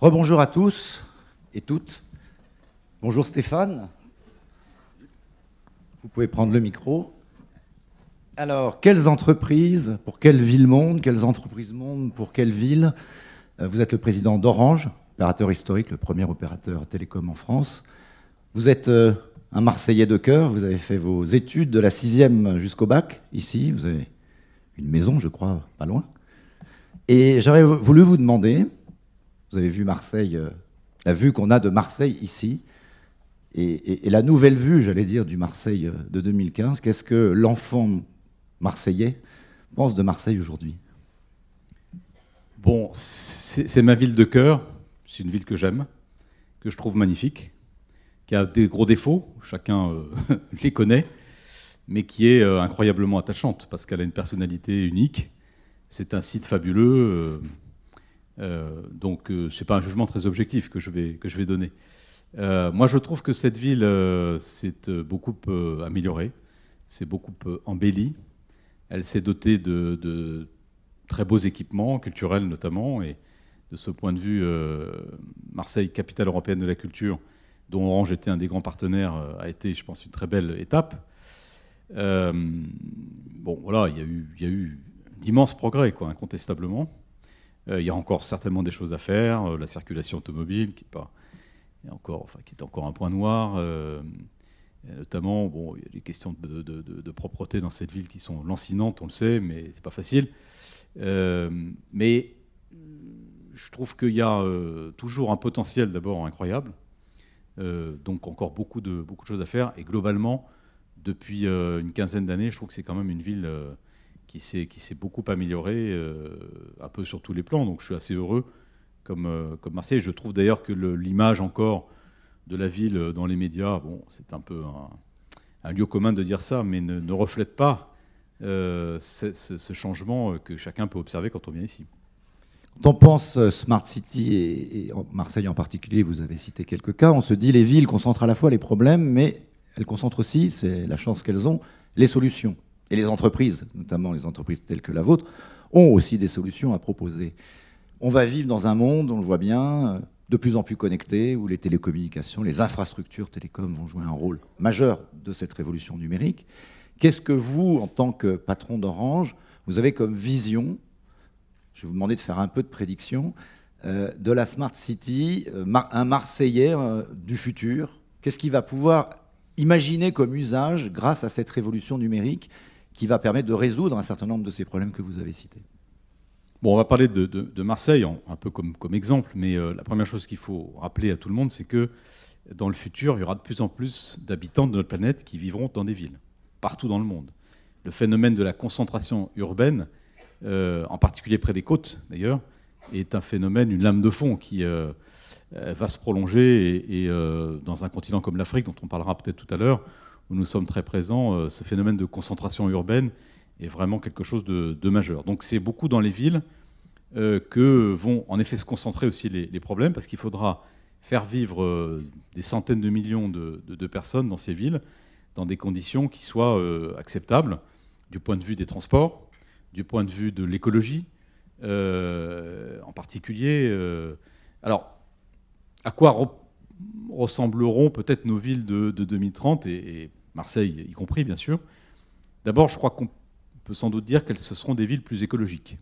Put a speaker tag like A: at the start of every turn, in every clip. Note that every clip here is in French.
A: Rebonjour à tous et toutes. Bonjour Stéphane. Vous pouvez prendre le micro. Alors, quelles entreprises pour quelle ville monde, quelles entreprises monde pour quelle ville? Vous êtes le président d'Orange, opérateur historique, le premier opérateur télécom en France. Vous êtes un Marseillais de cœur, vous avez fait vos études de la 6e jusqu'au bac, ici. Vous avez une maison, je crois, pas loin. Et j'aurais voulu vous demander, vous avez vu Marseille, la vue qu'on a de Marseille ici, et la nouvelle vue, j'allais dire, du Marseille de 2015. Qu'est-ce que l'enfant marseillais pense de Marseille aujourd'hui?
B: Bon, c'est ma ville de cœur, c'est une ville que j'aime, que je trouve magnifique, qui a des gros défauts, chacun les connaît, mais qui est incroyablement attachante, parce qu'elle a une personnalité unique. C'est un site fabuleux, donc c'est pas un jugement très objectif que je vais donner. Moi, je trouve que cette ville s'est beaucoup améliorée, s'est beaucoup embellie. Elle s'est dotée de très beaux équipements, culturels notamment, et de ce point de vue, Marseille, capitale européenne de la culture, dont Orange était un des grands partenaires, a été, je pense, une très belle étape. Bon, voilà, il y a eu d'immenses progrès, quoi, incontestablement. Il y a encore certainement des choses à faire. La circulation automobile, qui est encore un point noir. Notamment, bon, il y a des questions de propreté dans cette ville qui sont lancinantes, on le sait, mais c'est pas facile. Mais je trouve qu'il y a toujours un potentiel d'abord incroyable. Donc encore beaucoup de choses à faire. Et globalement, depuis une quinzaine d'années, je trouve que c'est quand même une ville qui s'est beaucoup améliorée, un peu sur tous les plans. Donc je suis assez heureux comme Marseille. Je trouve d'ailleurs que l'image encore de la ville dans les médias, bon, c'est un peu un lieu commun de dire ça, mais ne reflète pas ce changement que chacun peut observer quand on vient ici.
A: Quand on pense Smart City, et Marseille en particulier, vous avez cité quelques cas, on se dit les villes concentrent à la fois les problèmes, mais elles concentrent aussi, c'est la chance qu'elles ont, les solutions. Et les entreprises, notamment les entreprises telles que la vôtre, ont aussi des solutions à proposer. On va vivre dans un monde, on le voit bien, de plus en plus connecté, où les télécommunications, les infrastructures télécom vont jouer un rôle majeur de cette révolution numérique. Qu'est-ce que vous, en tant que patron d'Orange, vous avez comme vision, je vais vous demander de faire un peu de prédiction, de la Smart City, un Marseillais du futur? Qu'est-ce qu'il va pouvoir imaginer comme usage grâce à cette révolution numérique qui va permettre de résoudre un certain nombre de ces problèmes que vous avez cités?
B: Bon, on va parler de Marseille, un peu comme exemple, mais la première chose qu'il faut rappeler à tout le monde, c'est que dans le futur, il y aura de plus en plus d'habitants de notre planète qui vivront dans des villes, partout dans le monde. Le phénomène de la concentration urbaine, en particulier près des côtes d'ailleurs, est un phénomène, une lame de fond qui va se prolonger et dans un continent comme l'Afrique, dont on parlera peut-être tout à l'heure, où nous sommes très présents, ce phénomène de concentration urbaine est vraiment quelque chose de majeur. Donc c'est beaucoup dans les villes que vont en effet se concentrer aussi les problèmes, parce qu'il faudra faire vivre des centaines de millions de personnes dans ces villes, dans des conditions qui soient acceptables du point de vue des transports, du point de vue de l'écologie, en particulier. Alors, à quoi ressembleront peut-être nos villes de 2030, et Marseille y compris, bien sûr? D'abord, je crois qu'on peut sans doute dire qu'elles ce seront des villes plus écologiques.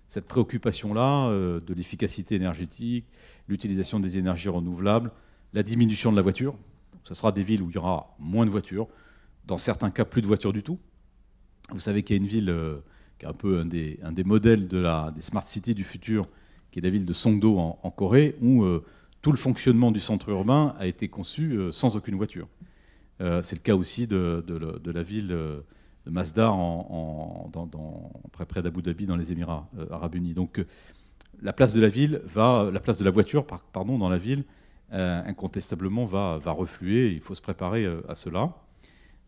B: Cette préoccupation-là de l'efficacité énergétique, l'utilisation des énergies renouvelables, la diminution de la voiture. Donc, ce sera des villes où il y aura moins de voitures, dans certains cas plus de voitures du tout. Vous savez qu'il y a une ville qui est un peu un des modèles des Smart Cities du futur, qui est la ville de Songdo en Corée, où tout le fonctionnement du centre urbain a été conçu sans aucune voiture. C'est le cas aussi de la ville de Masdar, près d'Abu Dhabi, dans les Émirats arabes unis. Donc la place de la voiture dans la ville, incontestablement va refluer. Il faut se préparer à cela.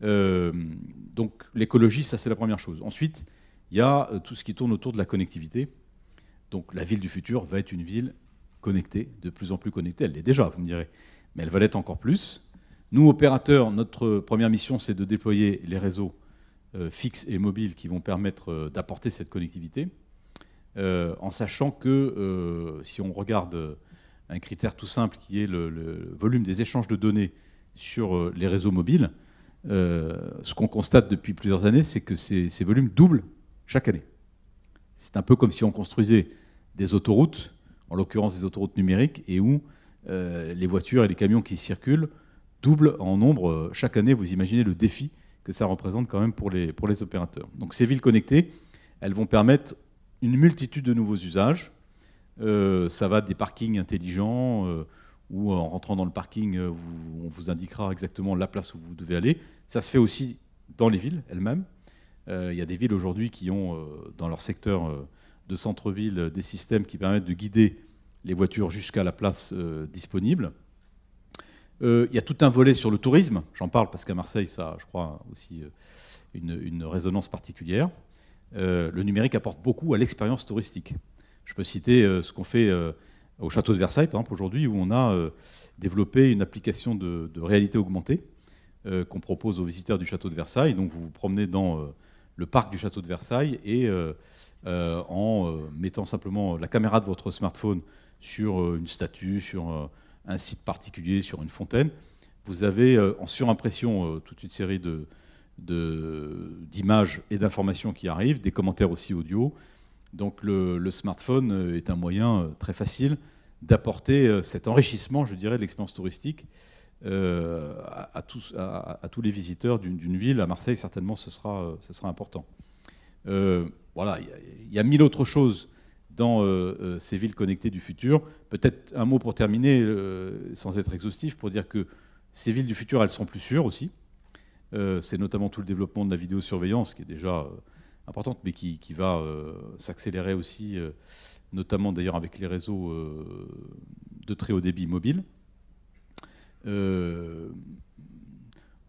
B: Donc l'écologie, ça c'est la première chose. Ensuite, il y a tout ce qui tourne autour de la connectivité. Donc la ville du futur va être une ville connectée, de plus en plus connectée. Elle l'est déjà, vous me direz, mais elle va l'être encore plus. Nous, opérateurs, notre première mission, c'est de déployer les réseaux fixes et mobiles qui vont permettre d'apporter cette connectivité, en sachant que si on regarde un critère tout simple qui est le volume des échanges de données sur les réseaux mobiles. Ce qu'on constate depuis plusieurs années, c'est que ces volumes doublent chaque année. C'est un peu comme si on construisait des autoroutes, en l'occurrence des autoroutes numériques, et où les voitures et les camions qui circulent doublent en nombre chaque année. Vous imaginez le défi que ça représente quand même pour les opérateurs. Donc ces villes connectées, elles vont permettre une multitude de nouveaux usages. Ça va des parkings intelligents, où en rentrant dans le parking, on vous indiquera exactement la place où vous devez aller. Ça se fait aussi dans les villes elles-mêmes. Il y a des villes aujourd'hui qui ont, dans leur secteur de centre-ville, des systèmes qui permettent de guider les voitures jusqu'à la place disponible. Il y a tout un volet sur le tourisme. J'en parle parce qu'à Marseille, ça a, je crois, aussi une résonance particulière. Le numérique apporte beaucoup à l'expérience touristique. Je peux citer ce qu'on fait au château de Versailles, par exemple, aujourd'hui, où on a développé une application de réalité augmentée qu'on propose aux visiteurs du château de Versailles. Donc vous vous promenez dans le parc du château de Versailles et en mettant simplement la caméra de votre smartphone sur une statue, sur un site particulier, sur une fontaine, vous avez en surimpression toute une série d'images et d'informations qui arrivent, des commentaires aussi audio. Donc le smartphone est un moyen très facile d'apporter cet enrichissement, je dirais, de l'expérience touristique à tous les visiteurs d'une ville. À Marseille, certainement, ce sera important. Voilà, il y a mille autres choses dans ces villes connectées du futur. Peut-être un mot pour terminer, sans être exhaustif, pour dire que ces villes du futur, elles seront plus sûres aussi. C'est notamment tout le développement de la vidéosurveillance qui est déjà importante, mais qui va s'accélérer aussi, notamment d'ailleurs avec les réseaux de très haut débit mobile.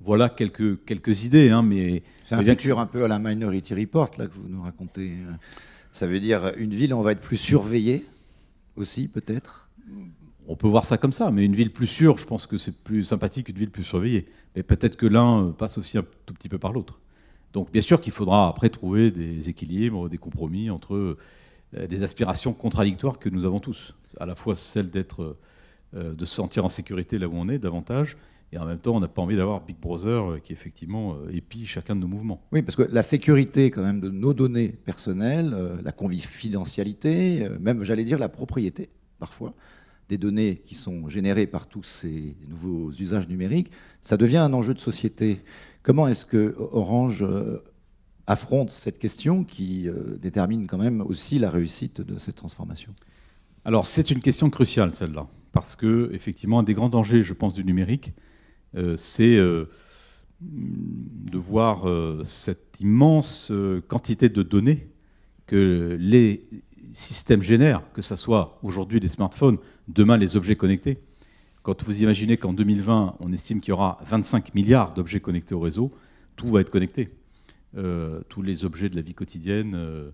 B: Voilà quelques idées. Hein, mais
A: c'est un futur un peu à la Minority Report là, que vous nous racontez. Ça veut dire une ville, on va être plus surveillée aussi, peut-être.
B: On peut voir ça comme ça, mais une ville plus sûre, je pense que c'est plus sympathique qu'une ville plus surveillée. Mais peut-être que l'un passe aussi un tout petit peu par l'autre. Donc bien sûr qu'il faudra après trouver des équilibres, des compromis entre des aspirations contradictoires que nous avons tous. À la fois celle de se sentir en sécurité là où on est davantage, et en même temps on n'a pas envie d'avoir Big Brother qui effectivement épie chacun de nos mouvements.
A: Oui, parce que la sécurité quand même de nos données personnelles, la confidentialité, même j'allais dire la propriété parfois, des données qui sont générées par tous ces nouveaux usages numériques, ça devient un enjeu de société. Comment est-ce que Orange affronte cette question qui détermine quand même aussi la réussite de cette transformation?
B: Alors c'est une question cruciale celle-là, parce que effectivement un des grands dangers, je pense, du numérique, c'est de voir cette immense quantité de données que les systèmes génèrent, que ce soit aujourd'hui les smartphones, demain les objets connectés. Quand vous imaginez qu'en 2020, on estime qu'il y aura 25 milliards d'objets connectés au réseau, tout va être connecté. Tous les objets de la vie quotidienne.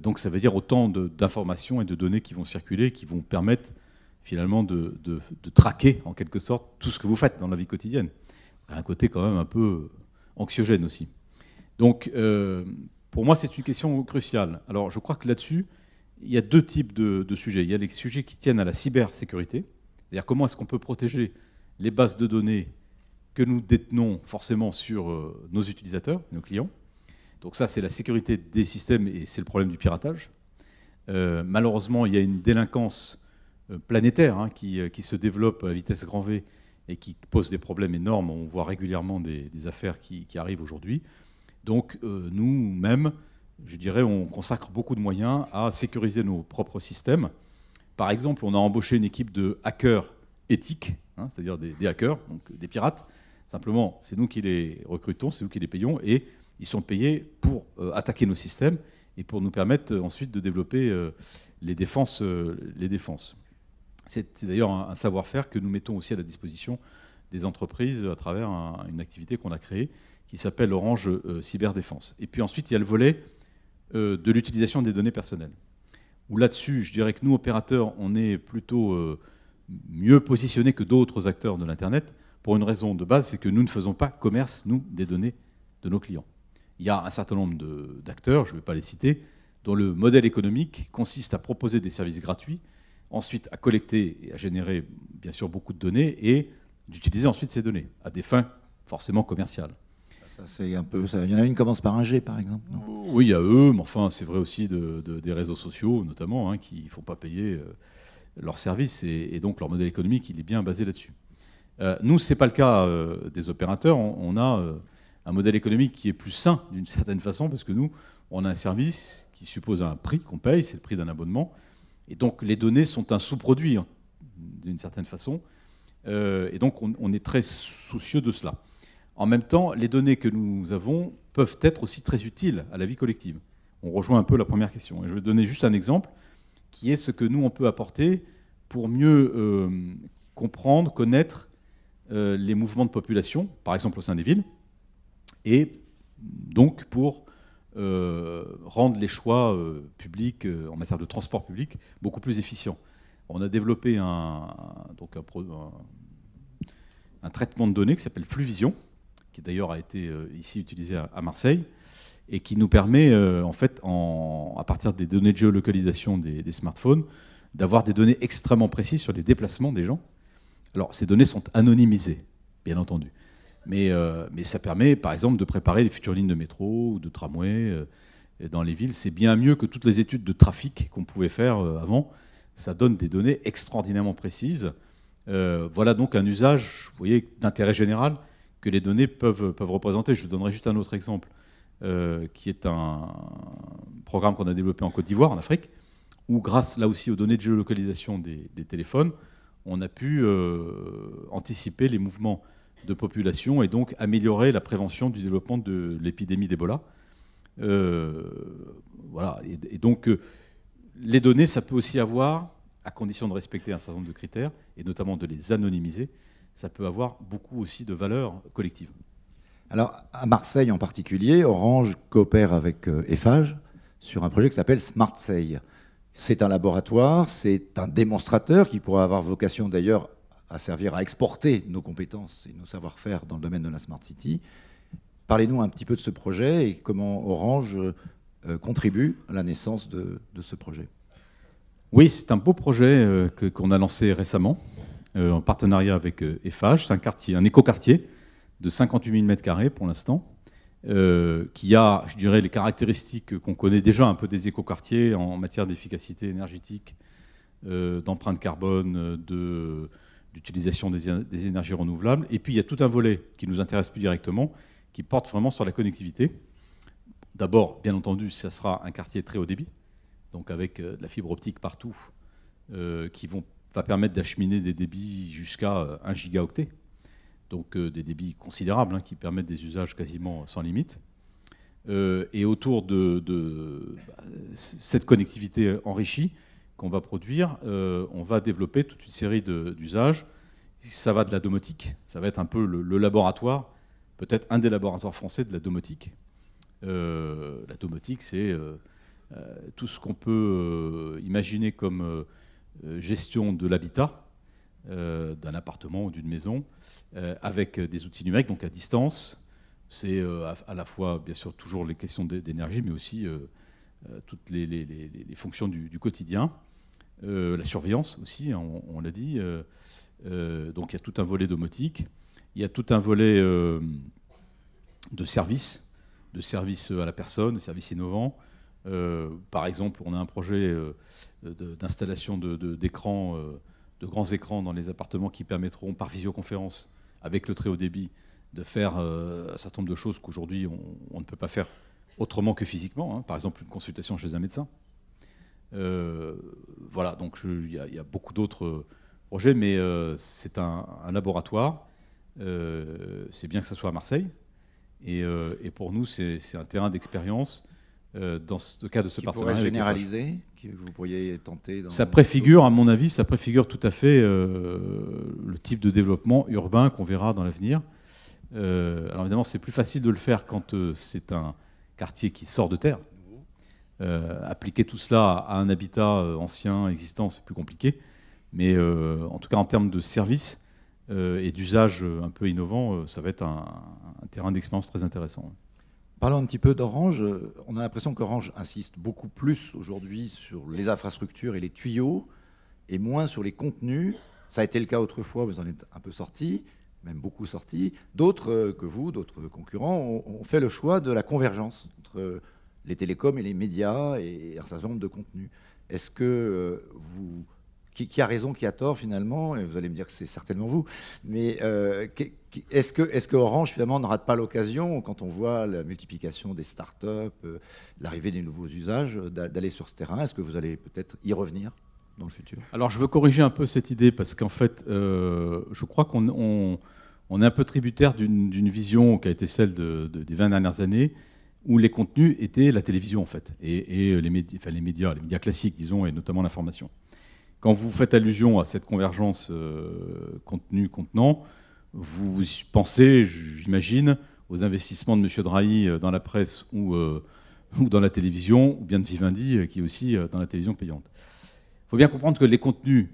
B: Donc ça veut dire autant d'informations et de données qui vont circuler, qui vont permettre finalement de traquer en quelque sorte tout ce que vous faites dans la vie quotidienne. Un côté quand même un peu anxiogène aussi. Donc pour moi c'est une question cruciale. Alors je crois que là-dessus, il y a deux types de sujets. Il y a les sujets qui tiennent à la cybersécurité, c'est-à-dire comment est-ce qu'on peut protéger les bases de données que nous détenons forcément sur nos utilisateurs, nos clients. Donc ça, c'est la sécurité des systèmes et c'est le problème du piratage. Malheureusement, il y a une délinquance planétaire qui se développe à vitesse grand V et qui pose des problèmes énormes. On voit régulièrement des affaires qui arrivent aujourd'hui. Donc nous-mêmes, je dirais, on consacre beaucoup de moyens à sécuriser nos propres systèmes. Par exemple, on a embauché une équipe de hackers éthiques, c'est-à-dire des hackers, donc des pirates. Simplement, c'est nous qui les recrutons, c'est nous qui les payons, et ils sont payés pour attaquer nos systèmes et pour nous permettre ensuite de développer les défenses. C'est d'ailleurs un savoir-faire que nous mettons aussi à la disposition des entreprises à travers une activité qu'on a créée qui s'appelle Orange Cyberdéfense. Et puis ensuite, il y a le volet de l'utilisation des données personnelles. Où là-dessus, je dirais que nous, opérateurs, on est plutôt mieux positionnés que d'autres acteurs de l'Internet pour une raison de base, c'est que nous ne faisons pas commerce, nous, des données de nos clients. Il y a un certain nombre d'acteurs, je ne vais pas les citer, dont le modèle économique consiste à proposer des services gratuits ensuite à collecter et à générer bien sûr beaucoup de données et d'utiliser ensuite ces données à des fins forcément commerciales.
A: Ça, c'est un peu, ça. Il y en a une qui commence par un G, par exemple, non?
B: Oui, il y a eux, mais enfin c'est vrai aussi des réseaux sociaux notamment, hein, qui ne font pas payer leurs services et donc leur modèle économique il est bien basé là-dessus. Nous, ce n'est pas le cas des opérateurs. On a un modèle économique qui est plus sain d'une certaine façon parce que nous, on a un service qui suppose un prix qu'on paye, c'est le prix d'un abonnement. Et donc les données sont un sous-produit hein, d'une certaine façon. Et donc on est très soucieux de cela. En même temps, les données que nous avons peuvent être aussi très utiles à la vie collective. On rejoint un peu la première question. Et je vais donner juste un exemple qui est ce que nous, on peut apporter pour mieux comprendre, connaître les mouvements de population, par exemple au sein des villes, et donc pour rendre les choix publics en matière de transport public beaucoup plus efficients. On a développé un traitement de données qui s'appelle Fluvision, qui d'ailleurs a été ici utilisé à Marseille, et qui nous permet, en fait, à partir des données de géolocalisation des smartphones, d'avoir des données extrêmement précises sur les déplacements des gens. Alors, ces données sont anonymisées, bien entendu. Mais ça permet, par exemple, de préparer les futures lignes de métro ou de tramway dans les villes. C'est bien mieux que toutes les études de trafic qu'on pouvait faire avant. Ça donne des données extraordinairement précises. Voilà donc un usage, vous voyez, d'intérêt général que les données peuvent représenter. Je vous donnerai juste un autre exemple, qui est un programme qu'on a développé en Côte d'Ivoire, en Afrique, où grâce là aussi aux données de géolocalisation des téléphones, on a pu anticiper les mouvements de population et donc améliorer la prévention du développement de l'épidémie d'Ebola. Voilà. Et donc, les données, ça peut aussi avoir, à condition de respecter un certain nombre de critères, et notamment de les anonymiser, ça peut avoir beaucoup aussi de valeur collective.
A: Alors, à Marseille en particulier, Orange coopère avec Eiffage sur un projet qui s'appelle SmartSeille. C'est un laboratoire, c'est un démonstrateur qui pourra avoir vocation d'ailleurs à servir à exporter nos compétences et nos savoir-faire dans le domaine de la Smart City. Parlez-nous un petit peu de ce projet et comment Orange contribue à la naissance de ce projet.
B: Oui, c'est un beau projet qu'on a lancé récemment en partenariat avec Eiffage. C'est un écoquartier de 58 000 m² pour l'instant, qui a, je dirais, les caractéristiques qu'on connaît déjà un peu des écoquartiers en matière d'efficacité énergétique, d'empreinte carbone, d'utilisation des énergies renouvelables. Et puis il y a tout un volet qui nous intéresse plus directement, qui porte vraiment sur la connectivité. D'abord, bien entendu, ça sera un quartier très haut débit, donc avec de la fibre optique partout, qui va permettre d'acheminer des débits jusqu'à 1 gigaoctet. Donc des débits considérables qui permettent des usages quasiment sans limite. Et autour de cette connectivité enrichie qu'on va produire, on va développer toute une série d'usages. Ça va de la domotique, ça va être un peu le laboratoire, peut-être un des laboratoires français de la domotique. La domotique, c'est tout ce qu'on peut imaginer comme gestion de l'habitat, d'un appartement ou d'une maison, avec des outils numériques, donc à distance. C'est à la fois, bien sûr, toujours les questions d'énergie, mais aussi toutes les fonctions du quotidien. La surveillance aussi, on l'a dit. Donc il y a tout un volet domotique. Il y a tout un volet de services à la personne, de services innovants. Par exemple, on a un projet d'installation d'écrans, de grands écrans dans les appartements qui permettront, par visioconférence, avec le très haut débit, de faire un certain nombre de choses qu'aujourd'hui on ne peut pas faire autrement que physiquement. Par exemple, une consultation chez un médecin. Voilà, donc il y a beaucoup d'autres projets, mais c'est un laboratoire. C'est bien que ça soit à Marseille. Et pour nous, c'est un terrain d'expérience dans le cas de ce partenariat.
A: Pourrait généraliser, que vous pourriez tenter dans...
B: Ça préfigure, à mon avis, ça préfigure tout à fait le type de développement urbain qu'on verra dans l'avenir. Alors évidemment, c'est plus facile de le faire quand c'est un quartier qui sort de terre. Appliquer tout cela à un habitat ancien, existant, c'est plus compliqué. Mais en tout cas, en termes de services et d'usages un peu innovants, ça va être un terrain d'expérience très intéressant.
A: Parlons un petit peu d'Orange. On a l'impression qu'Orange insiste beaucoup plus aujourd'hui sur les infrastructures et les tuyaux et moins sur les contenus. Ça a été le cas autrefois, vous en êtes un peu sortis, même beaucoup sortis. D'autres que vous, d'autres concurrents, ont fait le choix de la convergence entre les télécoms et les médias et un certain nombre de contenus. Est-ce que vous... Qui a raison, qui a tort finalement? Et vous allez me dire que c'est certainement vous. Mais est-ce que Orange finalement ne rate pas l'occasion, quand on voit la multiplication des startups, l'arrivée des nouveaux usages, d'aller sur ce terrain? Est-ce que vous allez peut-être y revenir dans le futur?
B: Alors je veux corriger un peu cette idée parce qu'en fait, je crois qu'on est un peu tributaire d'une vision qui a été celle des 20 dernières années, où les contenus étaient la télévision en fait, et les médias classiques, disons, et notamment l'information. Quand vous faites allusion à cette convergence contenu-contenant, vous pensez, j'imagine, aux investissements de M. Drahi dans la presse ou dans la télévision, ou bien de Vivendi, qui est aussi dans la télévision payante. Il faut bien comprendre que les contenus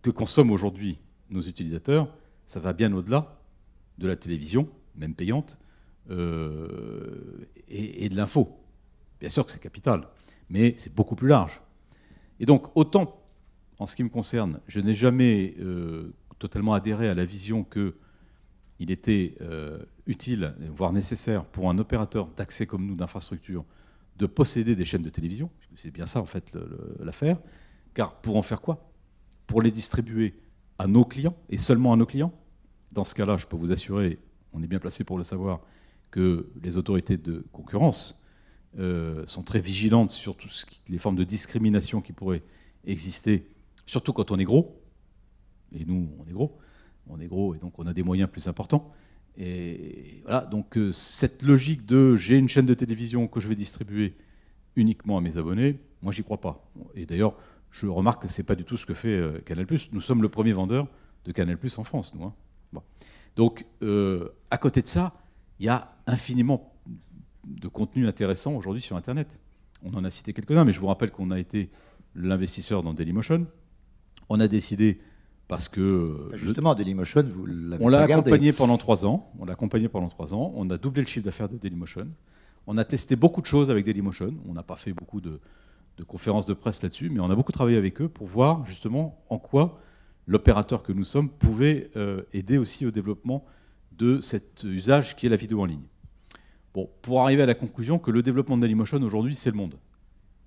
B: que consomment aujourd'hui nos utilisateurs, ça va bien au-delà de la télévision, même payante, et de l'info. Bien sûr que c'est capital, mais c'est beaucoup plus large. Et donc, autant... En ce qui me concerne, je n'ai jamais totalement adhéré à la vision qu'il était utile, voire nécessaire, pour un opérateur d'accès comme nous, d'infrastructure, de posséder des chaînes de télévision. C'est bien ça, en fait, l'affaire. Car pour en faire quoi? Pour les distribuer à nos clients, et seulement à nos clients. Dans ce cas-là, je peux vous assurer, on est bien placé pour le savoir, que les autorités de concurrence sont très vigilantes sur toutes les formes de discrimination qui pourraient exister, surtout quand on est gros, et nous, on est gros et donc on a des moyens plus importants. Et voilà, donc cette logique de j'ai une chaîne de télévision que je vais distribuer uniquement à mes abonnés, moi j'y crois pas. Et d'ailleurs, je remarque que c'est pas du tout ce que fait Canal+. Nous sommes le premier vendeur de Canal+ en France, nous. Hein. Bon. Donc, à côté de ça, il y a infiniment de contenus intéressants aujourd'hui sur Internet. On en a cité quelques-uns, mais je vous rappelle qu'on a été l'investisseur dans Dailymotion. On a décidé, parce que...
A: Justement, Dailymotion, vous l'avez
B: On l'a
A: pas
B: accompagné pendant 3 ans. On a doublé le chiffre d'affaires de Dailymotion. On a testé beaucoup de choses avec Dailymotion. On n'a pas fait beaucoup de conférences de presse là-dessus, mais on a beaucoup travaillé avec eux pour voir justement en quoi l'opérateur que nous sommes pouvait aider aussi au développement de cet usage qui est la vidéo en ligne. Bon, pour arriver à la conclusion que le développement de Dailymotion aujourd'hui, c'est le monde.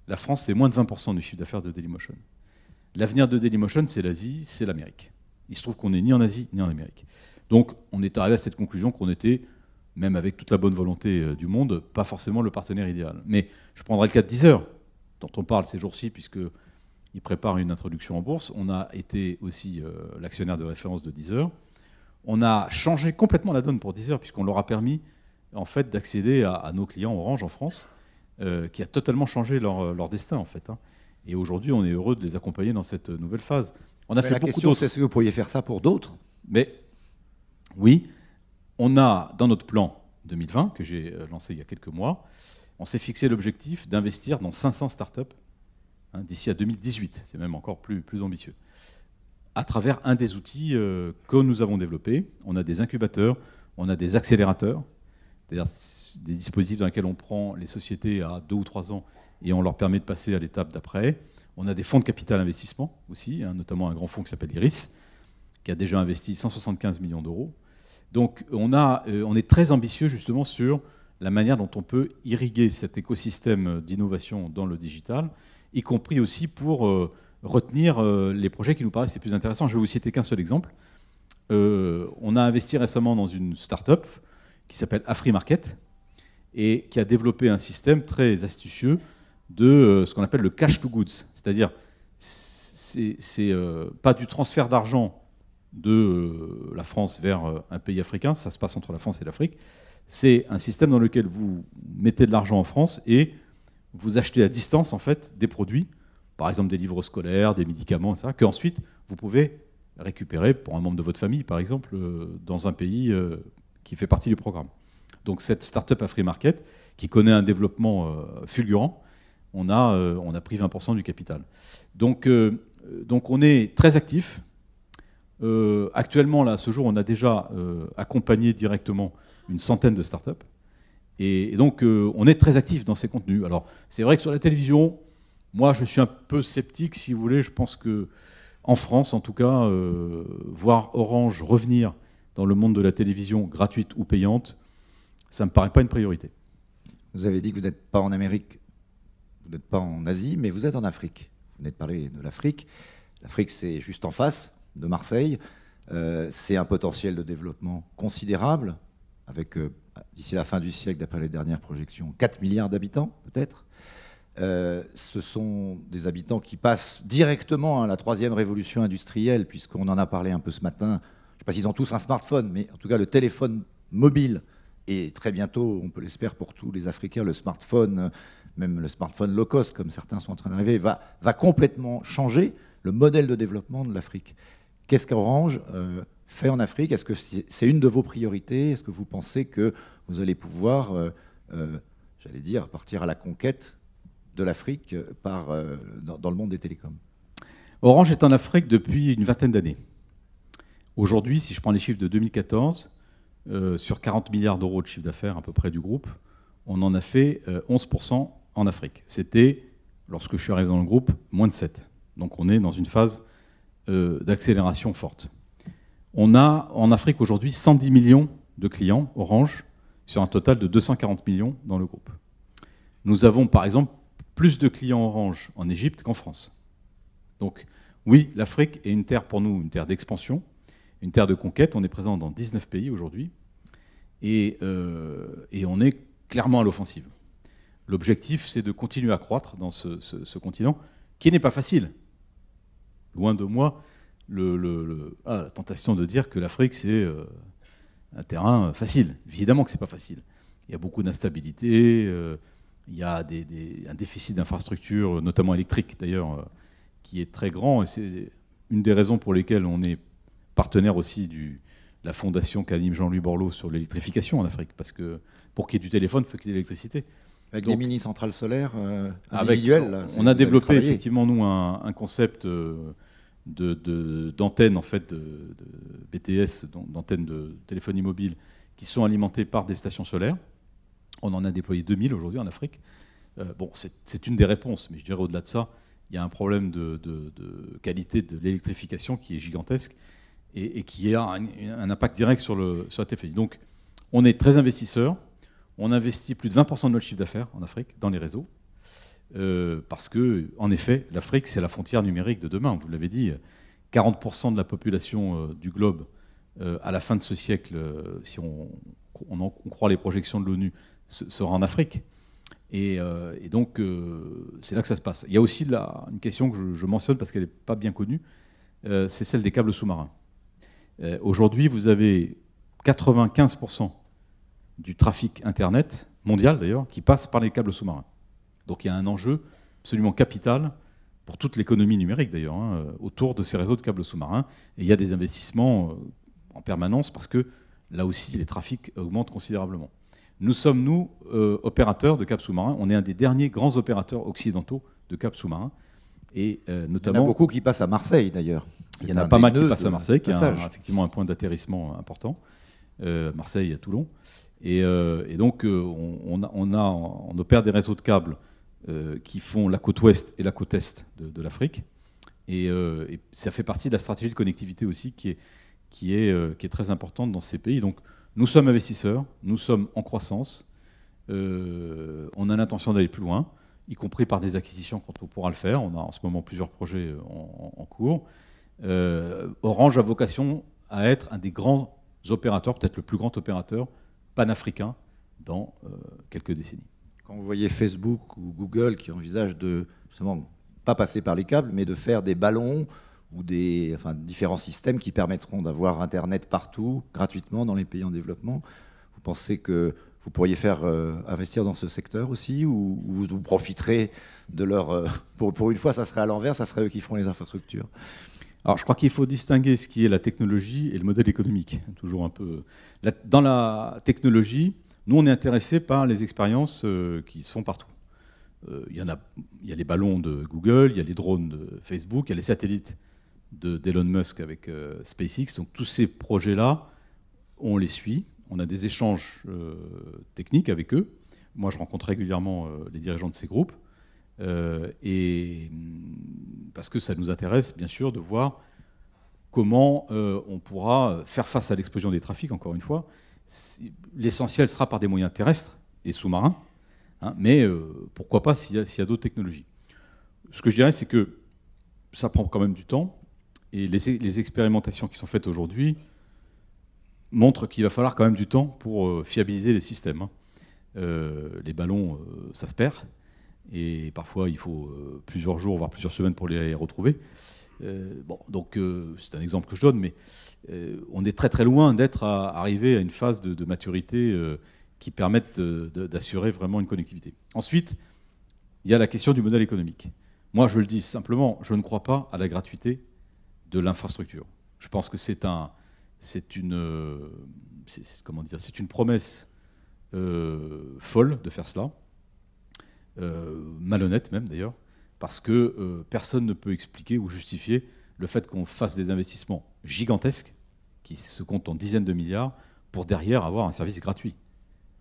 B: La France, c'est moins de 20% du chiffre d'affaires de Dailymotion. L'avenir de Dailymotion, c'est l'Asie, c'est l'Amérique. Il se trouve qu'on n'est ni en Asie, ni en Amérique. Donc, on est arrivé à cette conclusion qu'on était, même avec toute la bonne volonté du monde, pas forcément le partenaire idéal. Mais je prendrai le cas de Deezer, dont on parle ces jours-ci, puisqu'il prépare une introduction en bourse. On a été aussi l'actionnaire de référence de Deezer. On a changé complètement la donne pour Deezer, puisqu'on leur a permis, en fait, d'accéder à nos clients Orange en France, qui a totalement changé leur destin, en fait. Hein. Et aujourd'hui, on est heureux de les accompagner dans cette nouvelle phase. On a fait
A: la
B: beaucoup
A: question,
B: d'autres.
A: c'est est-ce que vous pourriez faire ça pour d'autres?
B: Mais oui, on a, dans notre plan 2020, que j'ai lancé il y a quelques mois, on s'est fixé l'objectif d'investir dans 500 startups d'ici à 2018. C'est même encore plus ambitieux. À travers un des outils que nous avons développés. On a des incubateurs, on a des accélérateurs, c'est-à-dire des dispositifs dans lesquels on prend les sociétés à 2 ou 3 ans et on leur permet de passer à l'étape d'après. On a des fonds de capital investissement aussi, notamment un grand fonds qui s'appelle Iris, qui a déjà investi 175 millions d'euros. Donc on est très ambitieux justement sur la manière dont on peut irriguer cet écosystème d'innovation dans le digital, y compris aussi pour retenir les projets qui nous paraissent les plus intéressants. Je vais vous citer qu'un seul exemple. On a investi récemment dans une start-up qui s'appelle AfriMarket et qui a développé un système très astucieux de ce qu'on appelle le cash to goods. C'est-à-dire, c'est pas du transfert d'argent de la France vers un pays africain, ça se passe entre la France et l'Afrique. C'est un système dans lequel vous mettez de l'argent en France et vous achetez à distance en fait des produits, par exemple des livres scolaires, des médicaments, etc., qu'ensuite vous pouvez récupérer pour un membre de votre famille, par exemple, dans un pays qui fait partie du programme. Donc cette start-up AfriMarket, qui connaît un développement fulgurant, on a pris 20% du capital. Donc on est très actif. Actuellement, là, à ce jour, on a déjà accompagné directement une centaine de startups. Et donc, on est très actif dans ces contenus. Alors, c'est vrai que sur la télévision, moi, je suis un peu sceptique, si vous voulez. Je pense que en France en tout cas, voir Orange revenir dans le monde de la télévision gratuite ou payante, ça ne me paraît pas une priorité.
A: Vous avez dit que vous n'êtes pas en Amérique, vous n'êtes pas en Asie, mais vous êtes en Afrique. Vous venez de parler de l'Afrique. L'Afrique, c'est juste en face de Marseille. C'est un potentiel de développement considérable, avec, d'ici la fin du siècle, d'après les dernières projections, 4 milliards d'habitants, peut-être. Ce sont des habitants qui passent directement à la troisième révolution industrielle, puisqu'on en a parlé un peu ce matin. Je ne sais pas s'ils ont tous un smartphone, mais en tout cas, le téléphone mobile, et très bientôt, on peut l'espérer pour tous les Africains, le smartphone, même le smartphone low cost, comme certains sont en train d'arriver, va complètement changer le modèle de développement de l'Afrique. Qu'est-ce qu'Orange fait en Afrique? Est-ce que c'est une de vos priorités? Est-ce que vous pensez que vous allez pouvoir, j'allais dire, partir à la conquête de l'Afrique dans le monde des télécoms?
B: Orange est en Afrique depuis une vingtaine d'années. Aujourd'hui, si je prends les chiffres de 2014, sur 40 milliards d'euros de chiffre d'affaires à peu près du groupe, on en a fait 11% en Afrique. C'était, lorsque je suis arrivé dans le groupe, moins de 7%. Donc on est dans une phase d'accélération forte. On a en Afrique aujourd'hui 110 millions de clients Orange sur un total de 240 millions dans le groupe. Nous avons par exemple plus de clients Orange en Égypte qu'en France. Donc oui, l'Afrique est une terre pour nous, une terre d'expansion, une terre de conquête. On est présent dans 19 pays aujourd'hui et on est clairement à l'offensive. L'objectif, c'est de continuer à croître dans ce continent qui n'est pas facile. Loin de moi la tentation de dire que l'Afrique, c'est un terrain facile. Évidemment que ce n'est pas facile. Il y a beaucoup d'instabilité, il y a un déficit d'infrastructures, notamment électriques d'ailleurs, qui est très grand. Et c'est une des raisons pour lesquelles on est partenaire aussi de la fondation qu'anime Jean-Louis Borloo sur l'électrification en Afrique. Parce que pour qu'il y ait du téléphone, il faut qu'il y ait de l'électricité.
A: Avec des mini-centrales solaires individuelles.
B: On a développé effectivement, nous, un concept d'antennes en fait, de BTS, d'antennes de téléphonie mobile, qui sont alimentées par des stations solaires. On en a déployé 2000 aujourd'hui en Afrique. Bon, c'est une des réponses, mais je dirais au-delà de ça, il y a un problème de qualité de l'électrification qui est gigantesque et qui a un impact direct sur la TFI. Donc, on est très investisseurs. On investit plus de 20% de notre chiffre d'affaires en Afrique dans les réseaux. Parce que, en effet, l'Afrique, c'est la frontière numérique de demain. Vous l'avez dit, 40% de la population du globe, à la fin de ce siècle, si on croit les projections de l'ONU, sera en Afrique. Et donc, c'est là que ça se passe. Il y a aussi une question que je mentionne parce qu'elle n'est pas bien connue, c'est celle des câbles sous-marins. Aujourd'hui, vous avez 95% du trafic Internet, mondial d'ailleurs, qui passe par les câbles sous-marins. Donc il y a un enjeu absolument capital pour toute l'économie numérique d'ailleurs, autour de ces réseaux de câbles sous-marins. Et il y a des investissements en permanence parce que là aussi les trafics augmentent considérablement. Nous sommes, nous, opérateurs de câbles sous-marins. On est un des derniers grands opérateurs occidentaux de câbles sous-marins. Et notamment,
A: il y en a beaucoup qui passent à Marseille d'ailleurs.
B: Il y en a pas mal qui passent à Marseille, qui est effectivement un point d'atterrissement important. Marseille à Toulon. Et donc on opère des réseaux de câbles qui font la côte ouest et la côte est de l'Afrique. Et ça fait partie de la stratégie de connectivité aussi qui est très importante dans ces pays. Donc nous sommes investisseurs, nous sommes en croissance, on a l'intention d'aller plus loin, y compris par des acquisitions quand on pourra le faire. On a en ce moment plusieurs projets en cours. Orange a vocation à être un des grands opérateurs, peut-être le plus grand opérateur panafricain dans quelques décennies.
A: Quand vous voyez Facebook ou Google qui envisagent de, justement, pas passer par les câbles, mais de faire des ballons ou différents systèmes qui permettront d'avoir Internet partout, gratuitement, dans les pays en développement, vous pensez que vous pourriez faire investir dans ce secteur aussi, ou vous profiterez de leur... Pour une fois, ça serait à l'envers, ça serait eux qui feront les infrastructures?
B: Alors, je crois qu'il faut distinguer ce qui est la technologie et le modèle économique. Toujours un peu. Dans la technologie, nous, on est intéressés par les expériences qui se font partout. Il y a les ballons de Google, il y a les drones de Facebook, il y a les satellites d'Elon Musk avec SpaceX. Donc, tous ces projets-là, on les suit. On a des échanges techniques avec eux. Moi, je rencontre régulièrement les dirigeants de ces groupes. Et parce que ça nous intéresse, bien sûr, de voir comment on pourra faire face à l'explosion des trafics, encore une fois. L'essentiel sera par des moyens terrestres et sous-marins, hein, mais pourquoi pas s'il y a d'autres technologies. Ce que je dirais, c'est que ça prend quand même du temps, et les expérimentations qui sont faites aujourd'hui montrent qu'il va falloir quand même du temps pour fiabiliser les systèmes, hein. Les ballons, ça se perd, et parfois il faut plusieurs jours, voire plusieurs semaines pour les retrouver. Donc c'est un exemple que je donne, mais on est très très loin d'être arrivé à une phase de maturité qui permette d'assurer vraiment une connectivité. Ensuite, il y a la question du modèle économique. Moi, je le dis simplement, je ne crois pas à la gratuité de l'infrastructure. Je pense que c'est une promesse folle de faire cela, malhonnête même d'ailleurs, parce que personne ne peut expliquer ou justifier le fait qu'on fasse des investissements gigantesques qui se comptent en dizaines de milliards pour derrière avoir un service gratuit.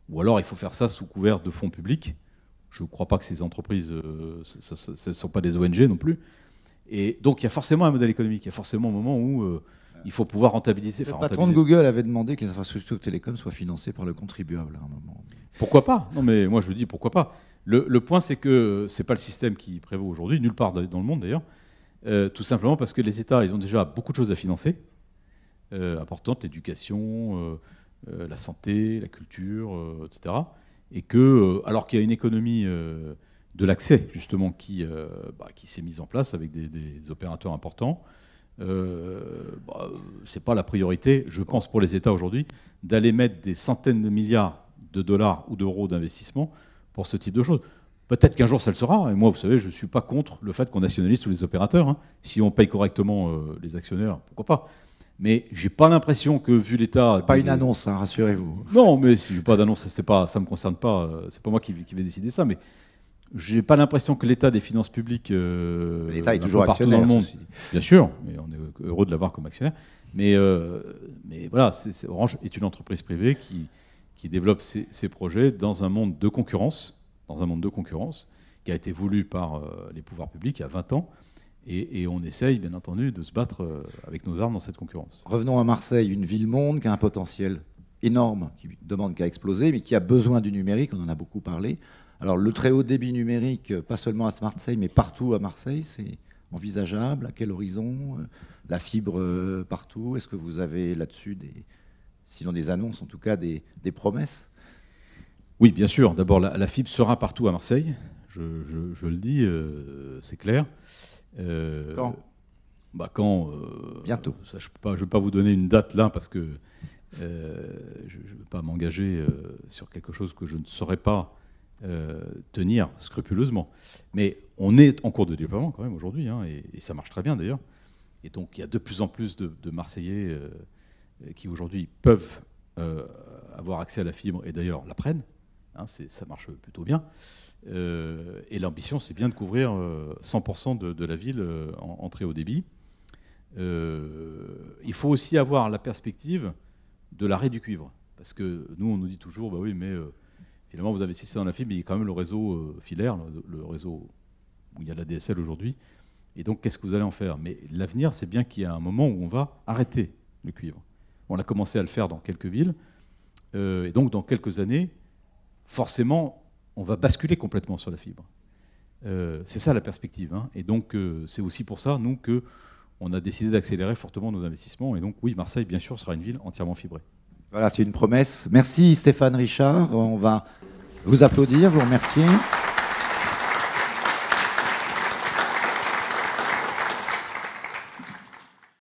B: Ou alors il faut faire ça sous couvert de fonds publics. Je ne crois pas que ces entreprises ce ne sont pas des ONG non plus. Et donc il y a forcément un modèle économique, il y a forcément un moment où il faut pouvoir rentabiliser.
A: Le patron de Google avait demandé que les infrastructures télécom soient financées par le contribuable à un moment.
B: Pourquoi pas? Non mais moi je dis pourquoi pas. Le point c'est que ce n'est pas le système qui prévaut aujourd'hui, nulle part dans le monde d'ailleurs, tout simplement parce que les États ils ont déjà beaucoup de choses à financer, importantes, l'éducation, la santé, la culture, etc. Et que, alors qu'il y a une économie de l'accès, justement, qui s'est mise en place avec des opérateurs importants, c'est pas la priorité, je pense, pour les États aujourd'hui, d'aller mettre des centaines de milliards de dollars ou d'euros d'investissement pour ce type de choses. Peut-être qu'un jour ça le sera, et moi, vous savez, je ne suis pas contre le fait qu'on nationalise tous les opérateurs, hein. Si on paye correctement les actionnaires, pourquoi pas. Mais j'ai pas l'impression que, vu l'état...
A: Pas une annonce, hein, rassurez-vous.
B: Non, mais si j'ai pas d'annonce, ça me concerne pas, c'est pas moi qui vais décider ça, mais j'ai pas l'impression que l'état des finances publiques...
A: L'État est toujours actionnaire,
B: dans le monde. Bien sûr, mais on est heureux de l'avoir comme actionnaire. Mais voilà, Orange est une entreprise privée qui développe ses projets dans un monde de concurrence, qui a été voulu par les pouvoirs publics il y a 20 ans. Et on essaye, bien entendu, de se battre avec nos armes dans cette concurrence.
A: Revenons à Marseille, une ville-monde qui a un potentiel énorme, qui demande qu'à exploser, mais qui a besoin du numérique, on en a beaucoup parlé. Alors le très haut débit numérique, pas seulement à Marseille, mais partout à Marseille, c'est envisageable? À quel horizon? La fibre partout? Est-ce que vous avez là-dessus, sinon des annonces, en tout cas des promesses?
B: Oui, bien sûr. D'abord, la fibre sera partout à Marseille, je le dis, c'est clair.
A: Quand bientôt.
B: Ça, je ne vais pas vous donner une date là parce que je ne veux pas m'engager sur quelque chose que je ne saurais pas tenir scrupuleusement. Mais on est en cours de déploiement quand même aujourd'hui, hein, et ça marche très bien d'ailleurs. Et donc il y a de plus en plus de Marseillais qui aujourd'hui peuvent avoir accès à la fibre et d'ailleurs la prennent. Hein, ça marche plutôt bien. Et l'ambition, c'est bien de couvrir 100% de la ville en très haut débit. Il faut aussi avoir la perspective de l'arrêt du cuivre. Parce que nous, on nous dit toujours, bah oui, mais finalement, vous investissez dans la fibre, mais il y a quand même le réseau filaire, le réseau où il y a la DSL aujourd'hui. Et donc, qu'est-ce que vous allez en faire? Mais l'avenir, c'est bien qu'il y a un moment où on va arrêter le cuivre. On a commencé à le faire dans quelques villes. Et donc, dans quelques années, forcément, on va basculer complètement sur la fibre. C'est ça la perspective, hein. Et donc, c'est aussi pour ça, nous, qu'on a décidé d'accélérer fortement nos investissements. Et donc, oui, Marseille, bien sûr, sera une ville entièrement fibrée.
A: Voilà, c'est une promesse. Merci Stéphane Richard. On va vous applaudir, vous remercier.